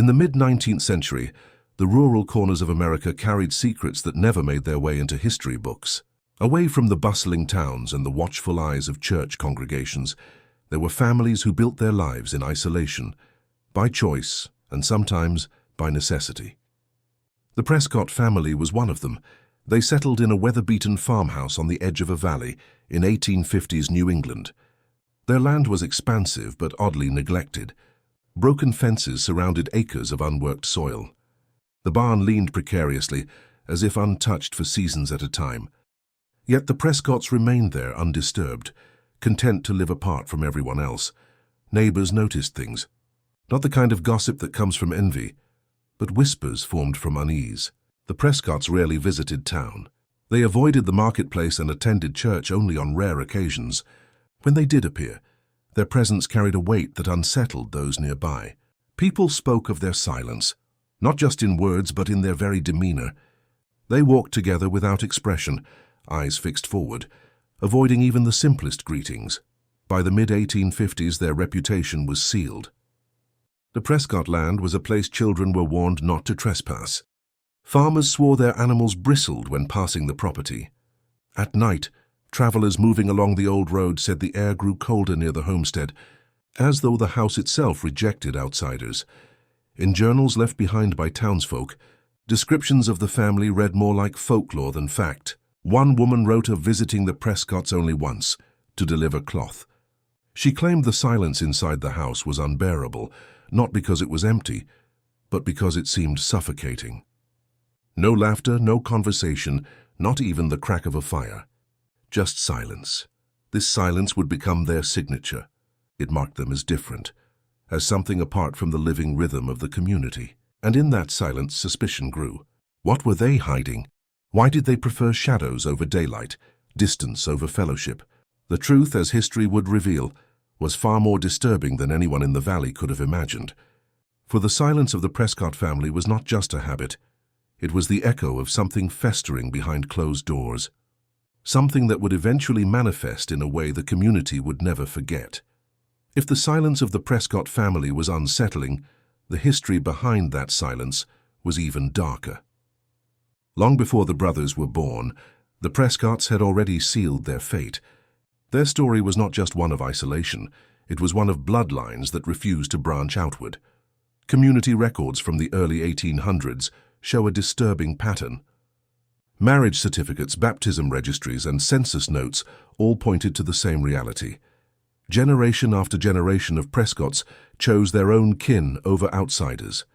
In the mid-19th century, the rural corners of America carried secrets that never made their way into history books. Away from the bustling towns and the watchful eyes of church congregations, there were families who built their lives in isolation, by choice and sometimes by necessity. The Prescott family was one of them. They settled in a weather-beaten farmhouse on the edge of a valley in 1850s New England. Their land was expansive but oddly neglected. Broken fences surrounded acres of unworked soil. The barn leaned precariously, as if untouched for seasons at a time. Yet the Prescotts remained there undisturbed, content to live apart from everyone else. Neighbors noticed things. Not the kind of gossip that comes from envy, but whispers formed from unease. The Prescotts rarely visited town. They avoided the marketplace and attended church only on rare occasions. When they did appear, their presence carried a weight that unsettled those nearby. People spoke of their silence, not just in words but in their very demeanor. They walked together without expression, eyes fixed forward, avoiding even the simplest greetings. By the mid-1850s, their reputation was sealed. The Prescott land was a place children were warned not to trespass. Farmers swore their animals bristled when passing the property. At night, travelers moving along the old road said the air grew colder near the homestead, as though the house itself rejected outsiders. In journals left behind by townsfolk, descriptions of the family read more like folklore than fact. One woman wrote of visiting the Prescotts only once, to deliver cloth. She claimed the silence inside the house was unbearable, not because it was empty, but because it seemed suffocating. No laughter, no conversation, not even the crack of a fire. Just silence. This silence would become their signature. It marked them as different, as something apart from the living rhythm of the community. And in that silence, suspicion grew. What were they hiding? Why did they prefer shadows over daylight, distance over fellowship? The truth, as history would reveal, was far more disturbing than anyone in the valley could have imagined. For the silence of the Prescott family was not just a habit. It was the echo of something festering behind closed doors. Something that would eventually manifest in a way the community would never forget. If the silence of the Prescott family was unsettling, the history behind that silence was even darker. Long before the brothers were born, the Prescotts had already sealed their fate. Their story was not just one of isolation, it was one of bloodlines that refused to branch outward. Community records from the early 1800s show a disturbing pattern. Marriage certificates, baptism registries, and census notes all pointed to the same reality. Generation after generation of Prescotts chose their own kin over outsiders.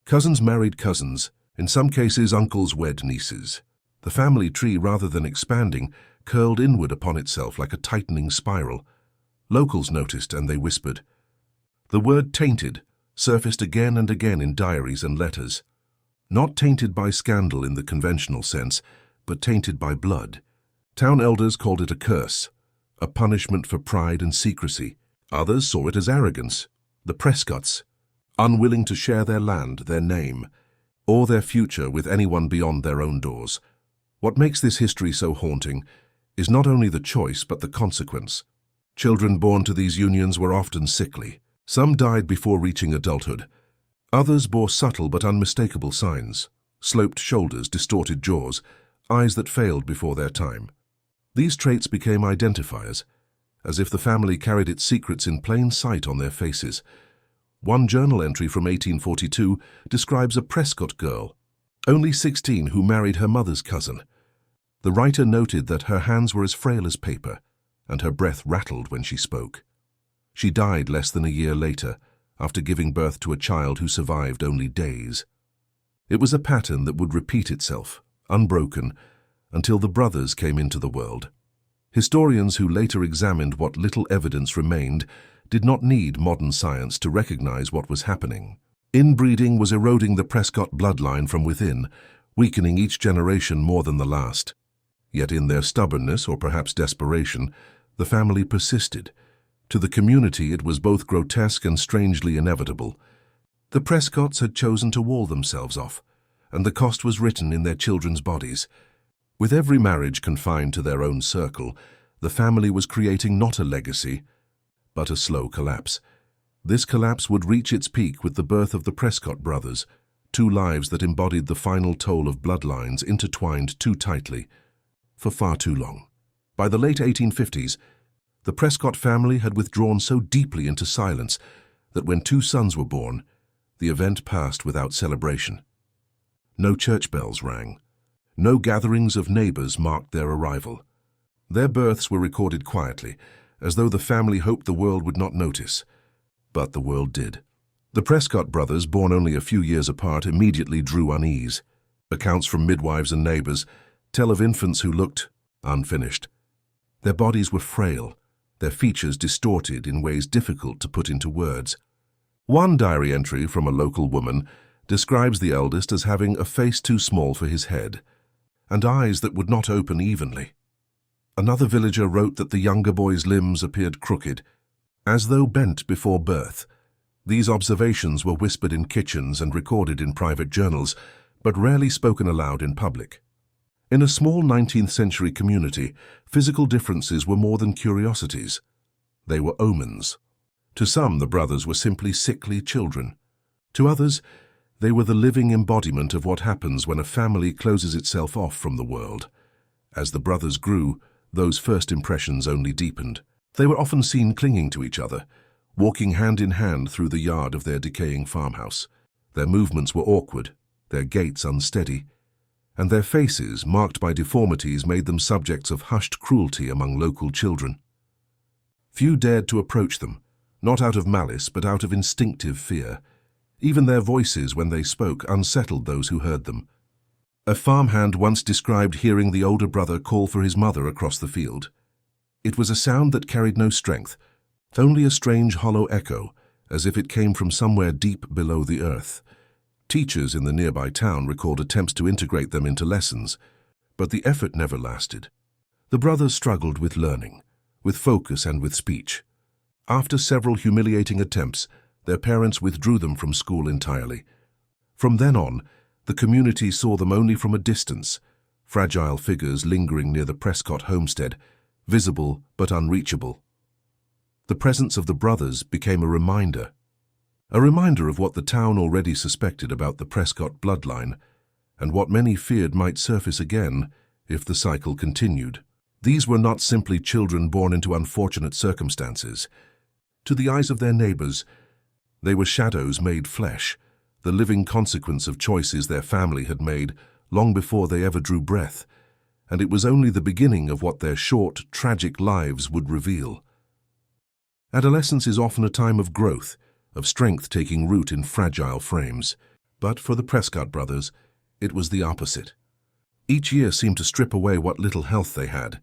Cousins married cousins. In some cases, uncles wed nieces. The family tree, rather than expanding, curled inward upon itself like a tightening spiral. Locals noticed and they whispered. The word tainted surfaced again and again in diaries and letters. Not tainted by scandal in the conventional sense, but tainted by blood. Town elders called it a curse, a punishment for pride and secrecy. Others saw it as arrogance. The Prescotts, unwilling to share their land, their name, or their future with anyone beyond their own doors. What makes this history so haunting is not only the choice but the consequence. Children born to these unions were often sickly. Some died before reaching adulthood. Others bore subtle but unmistakable signs: sloped shoulders, distorted jaws, eyes that failed before their time. These traits became identifiers, as if the family carried its secrets in plain sight on their faces. One journal entry from 1842 describes a Prescott girl, only 16, who married her mother's cousin. The writer noted that her hands were as frail as paper, and her breath rattled when she spoke. She died less than a year later, after giving birth to a child who survived only days. It was a pattern that would repeat itself, unbroken, until the brothers came into the world. Historians who later examined what little evidence remained did not need modern science to recognize what was happening. Inbreeding was eroding the Prescott bloodline from within, weakening each generation more than the last. Yet in their stubbornness, or perhaps desperation, the family persisted. To the community it was both grotesque and strangely inevitable. The Prescotts had chosen to wall themselves off, and the cost was written in their children's bodies. With every marriage confined to their own circle, the family was creating not a legacy, but a slow collapse. This collapse would reach its peak with the birth of the Prescott brothers, two lives that embodied the final toll of bloodlines intertwined too tightly for far too long. By the late 1850s, the Prescott family had withdrawn so deeply into silence that when two sons were born, the event passed without celebration. No church bells rang. No gatherings of neighbors marked their arrival. Their births were recorded quietly, as though the family hoped the world would not notice. But the world did. The Prescott brothers, born only a few years apart, immediately drew unease. Accounts from midwives and neighbors tell of infants who looked unfinished. Their bodies were frail, their features distorted in ways difficult to put into words. One diary entry from a local woman describes the eldest as having a face too small for his head and eyes that would not open evenly. Another villager wrote that the younger boy's limbs appeared crooked, as though bent before birth. These observations were whispered in kitchens and recorded in private journals, but rarely spoken aloud in public. In a small 19th century community, physical differences were more than curiosities. They were omens. To some, the brothers were simply sickly children. To others, they were the living embodiment of what happens when a family closes itself off from the world. As the brothers grew, those first impressions only deepened. They were often seen clinging to each other, walking hand in hand through the yard of their decaying farmhouse. Their movements were awkward, their gaits unsteady, and their faces, marked by deformities, made them subjects of hushed cruelty among local children. Few dared to approach them, not out of malice but out of instinctive fear. Even their voices, when they spoke, unsettled those who heard them. A farmhand once described hearing the older brother call for his mother across the field. It was a sound that carried no strength, only a strange hollow echo, as if it came from somewhere deep below the earth. Teachers in the nearby town recalled attempts to integrate them into lessons, but the effort never lasted. The brothers struggled with learning, with focus and with speech. After several humiliating attempts, their parents withdrew them from school entirely. From then on, the community saw them only from a distance, fragile figures lingering near the Prescott homestead, visible but unreachable. The presence of the brothers became a reminder of what the town already suspected about the Prescott bloodline, and what many feared might surface again if the cycle continued. These were not simply children born into unfortunate circumstances. To the eyes of their neighbors, they were shadows made flesh, the living consequence of choices their family had made long before they ever drew breath, and it was only the beginning of what their short, tragic lives would reveal. Adolescence is often a time of growth, of strength taking root in fragile frames. But for the Prescott brothers, it was the opposite. Each year seemed to strip away what little health they had.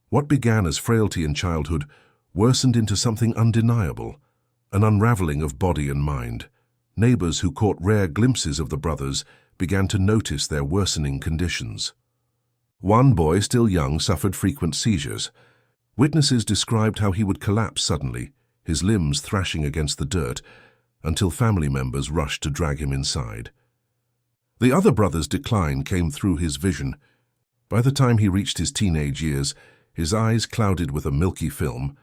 What began as frailty in childhood worsened into something undeniable, an unraveling of body and mind. Neighbors who caught rare glimpses of the brothers began to notice their worsening conditions. One boy, still young, suffered frequent seizures. Witnesses described how he would collapse suddenly, his limbs thrashing against the dirt, until family members rushed to drag him inside. The other brother's decline came through his vision. By the time he reached his teenage years, his eyes clouded with a milky film,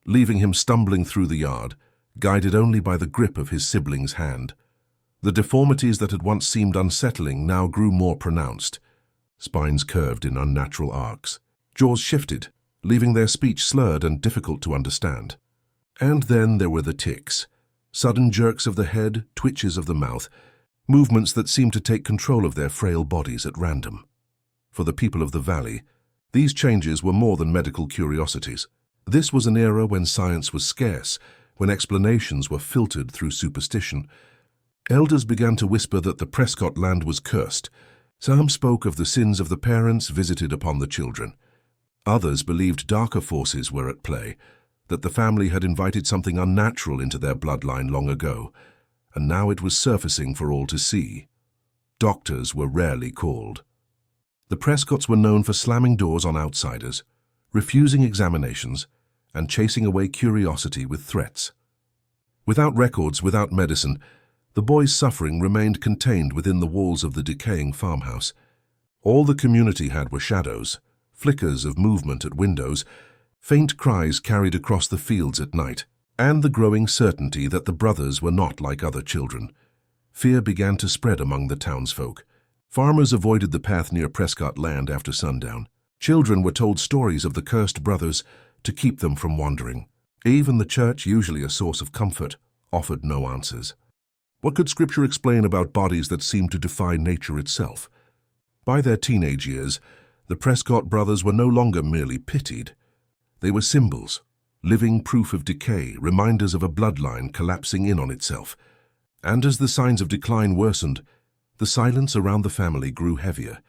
leaving him stumbling through the yard, guided only by the grip of his sibling's hand. The deformities that had once seemed unsettling now grew more pronounced. Spines curved in unnatural arcs. Jaws shifted, leaving their speech slurred and difficult to understand. And then there were the tics, sudden jerks of the head, twitches of the mouth, movements that seemed to take control of their frail bodies at random. For the people of the valley, these changes were more than medical curiosities. This was an era when science was scarce, when explanations were filtered through superstition. Elders began to whisper that the Prescott land was cursed. Some spoke of the sins of the parents visited upon the children. Others believed darker forces were at play, that the family had invited something unnatural into their bloodline long ago, and now it was surfacing for all to see. Doctors were rarely called. The Prescotts were known for slamming doors on outsiders, refusing examinations, and chasing away curiosity with threats. Without records, without medicine, the boy's suffering remained contained within the walls of the decaying farmhouse. All the community had were shadows, flickers of movement at windows, faint cries carried across the fields at night. and the growing certainty that the brothers were not like other children. Fear began to spread among the townsfolk. Farmers avoided the path near Prescott land after sundown. Children were told stories of the cursed brothers to keep them from wandering. Even the church, usually a source of comfort, offered no answers. What could Scripture explain about bodies that seemed to defy nature itself? By their teenage years, the Prescott brothers were no longer merely pitied. They were symbols, living proof of decay, reminders of a bloodline collapsing in on itself. And as the signs of decline worsened, the silence around the family grew heavier,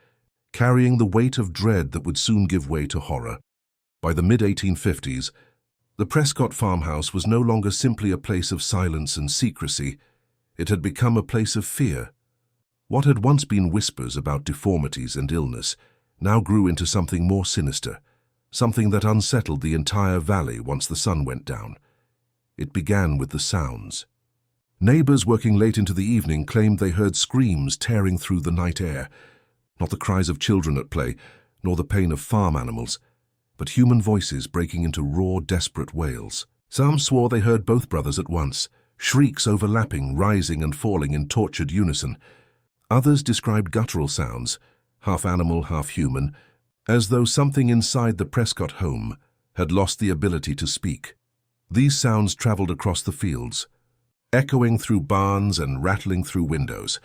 carrying the weight of dread that would soon give way to horror. By the mid-1850s, the Prescott farmhouse was no longer simply a place of silence and secrecy. It had become a place of fear. What had once been whispers about deformities and illness now grew into something more sinister, something that unsettled the entire valley once the sun went down. It began with the sounds. Neighbors working late into the evening claimed they heard screams tearing through the night air, not the cries of children at play, nor the pain of farm animals, but human voices breaking into raw, desperate wails. Some swore they heard both brothers at once, shrieks overlapping, rising and falling in tortured unison. Others described guttural sounds, half animal, half human, as though something inside the Prescott home had lost the ability to speak. These sounds traveled across the fields, echoing through barns and rattling through windows.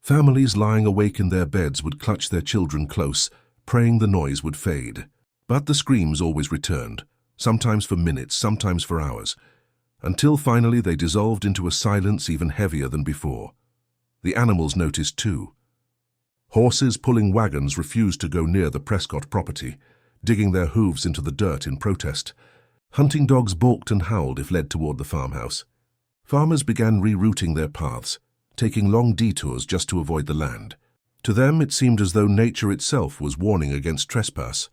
Families lying awake in their beds would clutch their children close, praying the noise would fade. But the screams always returned, sometimes for minutes, sometimes for hours, until finally they dissolved into a silence even heavier than before. The animals noticed too. Horses pulling wagons refused to go near the Prescott property, digging their hooves into the dirt in protest. Hunting dogs balked and howled if led toward the farmhouse. Farmers began rerouting their paths, taking long detours just to avoid the land. To them it seemed as though nature itself was warning against trespass.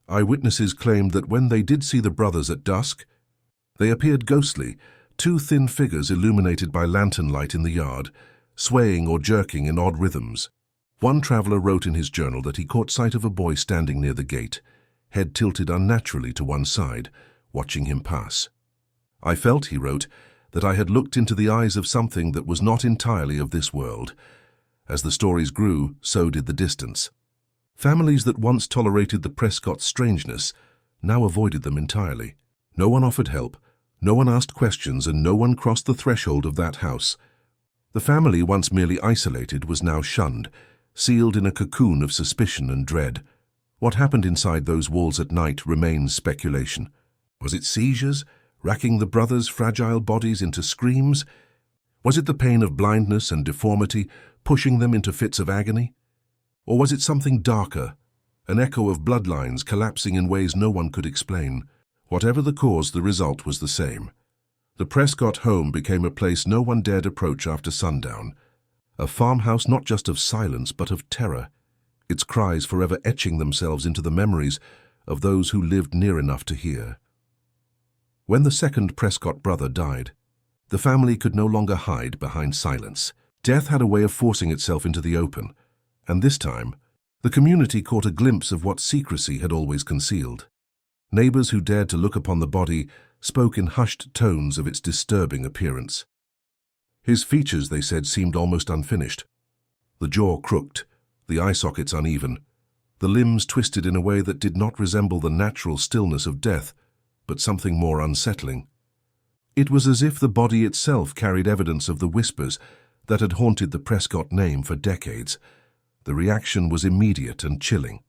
Eyewitnesses claimed that when they did see the brothers at dusk, they appeared ghostly, two thin figures illuminated by lantern light in the yard, swaying or jerking in odd rhythms. One traveler wrote in his journal that he caught sight of a boy standing near the gate, head tilted unnaturally to one side, watching him pass. "I felt," he wrote, "that I had looked into the eyes of something that was not entirely of this world." As the stories grew, so did the distance. Families that once tolerated the Prescott strangeness now avoided them entirely. No one offered help, no one asked questions, and no one crossed the threshold of that house. The family, once merely isolated, was now shunned, sealed in a cocoon of suspicion and dread. What happened inside those walls at night remains speculation. Was it seizures, racking the brothers' fragile bodies into screams? Was it the pain of blindness and deformity pushing them into fits of agony? Or was it something darker, an echo of bloodlines collapsing in ways no one could explain? Whatever the cause, the result was the same. The Prescott home became a place no one dared approach after sundown, a farmhouse not just of silence but of terror, its cries forever etching themselves into the memories of those who lived near enough to hear. When the second Prescott brother died, the family could no longer hide behind silence. Death had a way of forcing itself into the open, and this time, the community caught a glimpse of what secrecy had always concealed. Neighbors who dared to look upon the body spoke in hushed tones of its disturbing appearance. His features, they said, seemed almost unfinished. The jaw crooked, the eye sockets uneven, the limbs twisted in a way that did not resemble the natural stillness of death, but something more unsettling. It was as if the body itself carried evidence of the whispers that had haunted the Prescott name for decades. The reaction was immediate and chilling.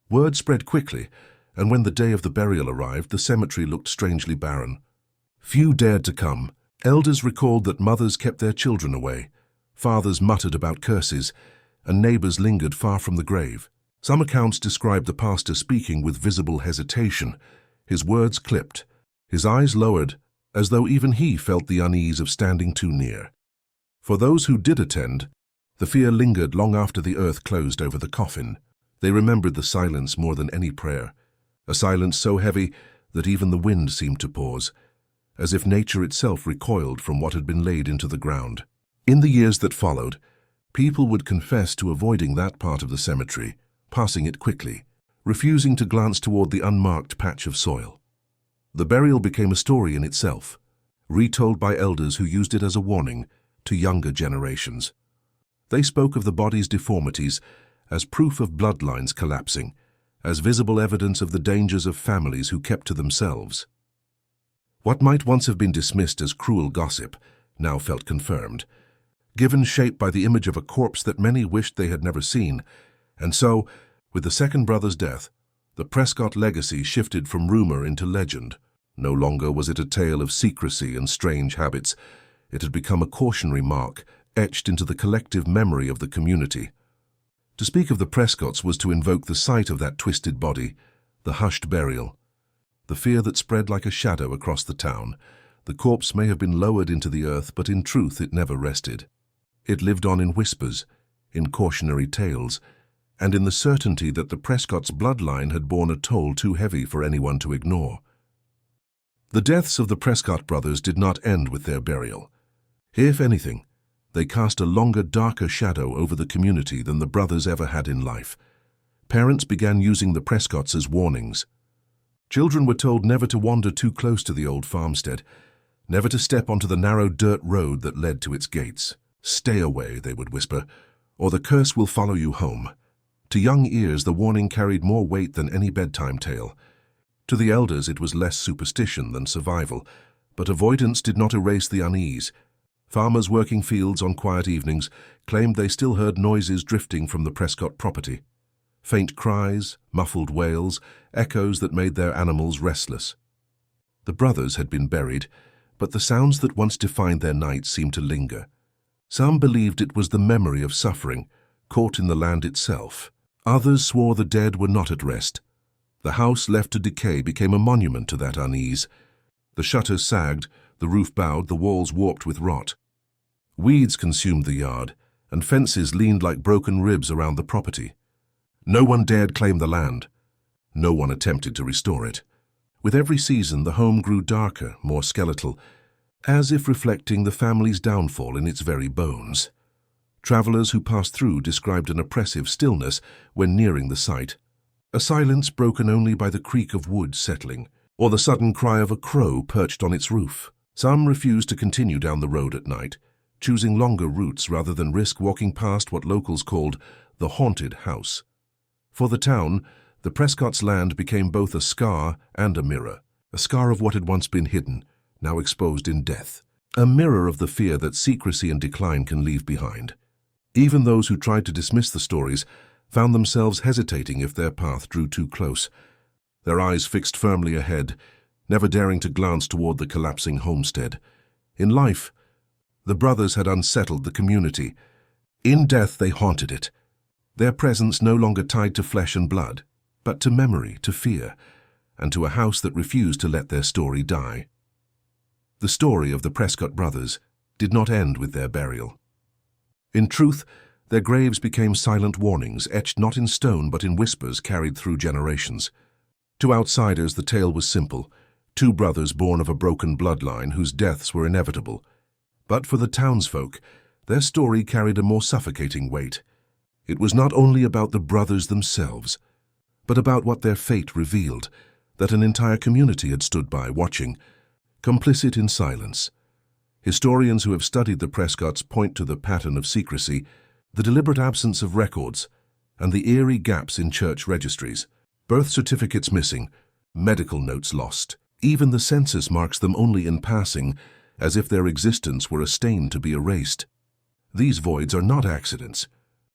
Word spread quickly, and when the day of the burial arrived, the cemetery looked strangely barren. Few dared to come. Elders recalled that mothers kept their children away, fathers muttered about curses, and neighbors lingered far from the grave. Some accounts described the pastor speaking with visible hesitation, his words clipped, his eyes lowered, as though even he felt the unease of standing too near. For those who did attend, the fear lingered long after the earth closed over the coffin. They remembered the silence more than any prayer, a silence so heavy that even the wind seemed to pause, as if nature itself recoiled from what had been laid into the ground. In the years that followed, people would confess to avoiding that part of the cemetery, passing it quickly, refusing to glance toward the unmarked patch of soil. The burial became a story in itself, retold by elders who used it as a warning to younger generations. They spoke of the body's deformities as proof of bloodlines collapsing, as visible evidence of the dangers of families who kept to themselves. What might once have been dismissed as cruel gossip now felt confirmed, given shape by the image of a corpse that many wished they had never seen. And so, with the second brother's death, the Prescott legacy shifted from rumor into legend. No longer was it a tale of secrecy and strange habits. It had become a cautionary mark, etched into the collective memory of the community. To speak of the Prescotts was to invoke the sight of that twisted body, the hushed burial, the fear that spread like a shadow across the town. The corpse may have been lowered into the earth, but in truth it never rested. It lived on in whispers, in cautionary tales, and in the certainty that the Prescotts' bloodline had borne a toll too heavy for anyone to ignore. The deaths of the Prescott brothers did not end with their burial. If anything, they cast a longer, darker shadow over the community than the brothers ever had in life. Parents began using the Prescotts as warnings. Children were told never to wander too close to the old farmstead, never to step onto the narrow dirt road that led to its gates. "Stay away," they would whisper, "or the curse will follow you home." To young ears, the warning carried more weight than any bedtime tale. To the elders, it was less superstition than survival, but avoidance did not erase the unease. Farmers working fields on quiet evenings claimed they still heard noises drifting from the Prescott property. Faint cries, muffled wails, echoes that made their animals restless. The brothers had been buried, but the sounds that once defined their nights seemed to linger. Some believed it was the memory of suffering, caught in the land itself. Others swore the dead were not at rest. The house left to decay became a monument to that unease. The shutters sagged, the roof bowed, the walls warped with rot. Weeds consumed the yard, and fences leaned like broken ribs around the property. No one dared claim the land. No one attempted to restore it. With every season, the home grew darker, more skeletal, as if reflecting the family's downfall in its very bones. Travelers who passed through described an oppressive stillness when nearing the site, a silence broken only by the creak of wood settling, or the sudden cry of a crow perched on its roof. Some refused to continue down the road at night, choosing longer routes rather than risk walking past what locals called the haunted house. For the town, the Prescotts' land became both a scar and a mirror, a scar of what had once been hidden, now exposed in death, a mirror of the fear that secrecy and decline can leave behind. Even those who tried to dismiss the stories found themselves hesitating if their path drew too close, their eyes fixed firmly ahead, never daring to glance toward the collapsing homestead. In life, the brothers had unsettled the community. In death, they haunted it, their presence no longer tied to flesh and blood, but to memory, to fear, and to a house that refused to let their story die. The story of the Prescott brothers did not end with their burial. In truth, their graves became silent warnings, etched not in stone but in whispers carried through generations. To outsiders, the tale was simple: two brothers born of a broken bloodline whose deaths were inevitable. But for the townsfolk, their story carried a more suffocating weight. It was not only about the brothers themselves, but about what their fate revealed, that an entire community had stood by, watching, complicit in silence. Historians who have studied the Prescotts point to the pattern of secrecy, the deliberate absence of records, and the eerie gaps in church registries. Birth certificates missing, medical notes lost. Even the census marks them only in passing, as if their existence were a stain to be erased. These voids are not accidents.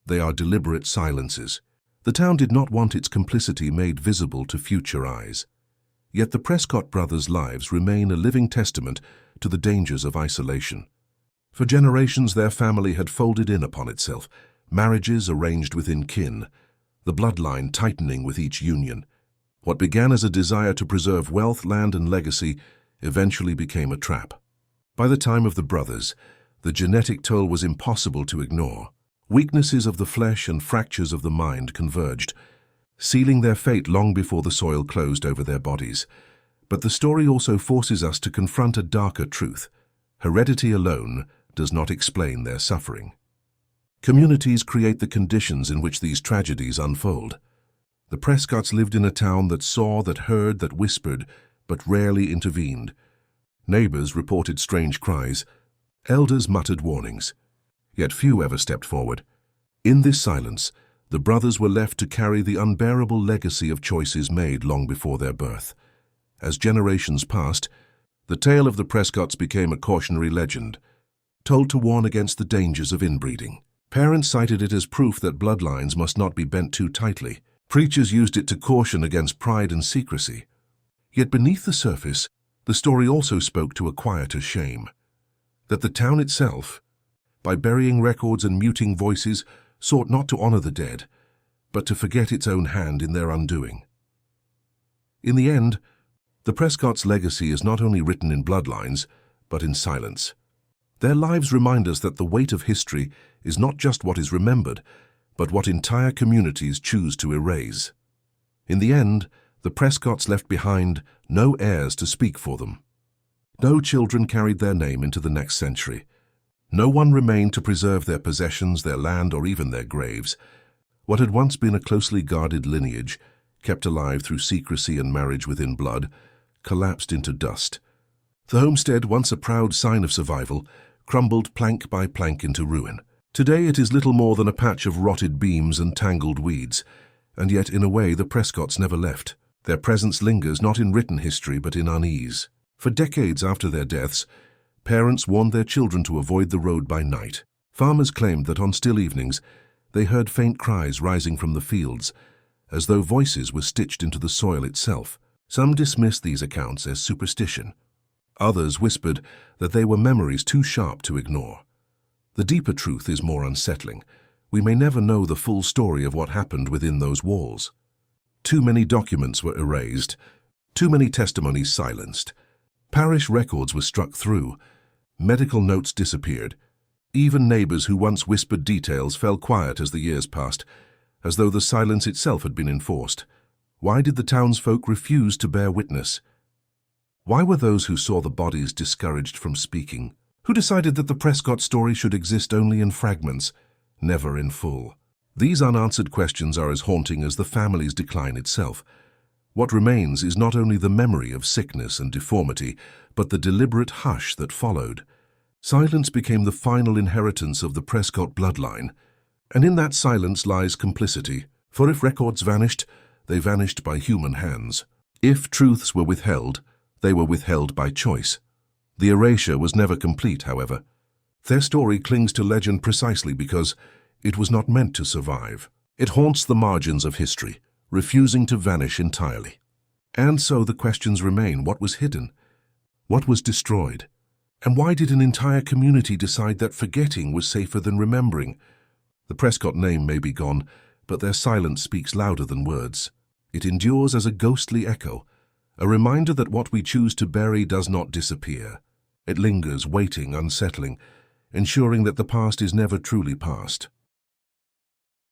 They are deliberate silences. The town did not want its complicity made visible to future eyes. Yet the Prescott brothers' lives remain a living testament to the dangers of isolation. For generations, their family had folded in upon itself, marriages arranged within kin, the bloodline tightening with each union. What began as a desire to preserve wealth, land, and legacy eventually became a trap. By the time of the brothers, the genetic toll was impossible to ignore. Weaknesses of the flesh and fractures of the mind converged, sealing their fate long before the soil closed over their bodies. But the story also forces us to confront a darker truth. Heredity alone does not explain their suffering. Communities create the conditions in which these tragedies unfold. The Prescotts lived in a town that saw, that heard, that whispered, but rarely intervened. Neighbors reported strange cries. Elders muttered warnings. Yet few ever stepped forward. In this silence, the brothers were left to carry the unbearable legacy of choices made long before their birth. As generations passed, the tale of the Prescotts became a cautionary legend, told to warn against the dangers of inbreeding. Parents cited it as proof that bloodlines must not be bent too tightly. Preachers used it to caution against pride and secrecy. Yet beneath the surface, the story also spoke to a quieter shame. That the town itself, by burying records and muting voices, sought not to honor the dead, but to forget its own hand in their undoing. In the end, the Prescotts' legacy is not only written in bloodlines, but in silence. Their lives remind us that the weight of history is not just what is remembered, but what entire communities choose to erase. In the end, the Prescotts left behind no heirs to speak for them. No children carried their name into the next century. No one remained to preserve their possessions, their land, or even their graves. What had once been a closely guarded lineage, kept alive through secrecy and marriage within blood, collapsed into dust. The homestead, once a proud sign of survival, crumbled plank by plank into ruin. Today it is little more than a patch of rotted beams and tangled weeds, and yet in a way the Prescotts never left. Their presence lingers not in written history but in unease. For decades after their deaths, parents warned their children to avoid the road by night. Farmers claimed that on still evenings they heard faint cries rising from the fields, as though voices were stitched into the soil itself. Some dismissed these accounts as superstition. Others whispered that they were memories too sharp to ignore. The deeper truth is more unsettling. We may never know the full story of what happened within those walls. Too many documents were erased, too many testimonies silenced. Parish records were struck through. Medical notes disappeared. Even neighbors who once whispered details fell quiet as the years passed, as though the silence itself had been enforced. Why did the townsfolk refuse to bear witness? Why were those who saw the bodies discouraged from speaking? Who decided that the Prescott story should exist only in fragments, never in full? These unanswered questions are as haunting as the family's decline itself. What remains is not only the memory of sickness and deformity, but the deliberate hush that followed. Silence became the final inheritance of the Prescott bloodline, and in that silence lies complicity, for if records vanished, they vanished by human hands. If truths were withheld, they were withheld by choice. The erasure was never complete, however. Their story clings to legend precisely because it was not meant to survive. It haunts the margins of history, refusing to vanish entirely. And so the questions remain: what was hidden? What was destroyed? And why did an entire community decide that forgetting was safer than remembering? The Prescott name may be gone, but their silence speaks louder than words. It endures as a ghostly echo, a reminder that what we choose to bury does not disappear. It lingers, waiting, unsettling, ensuring that the past is never truly past.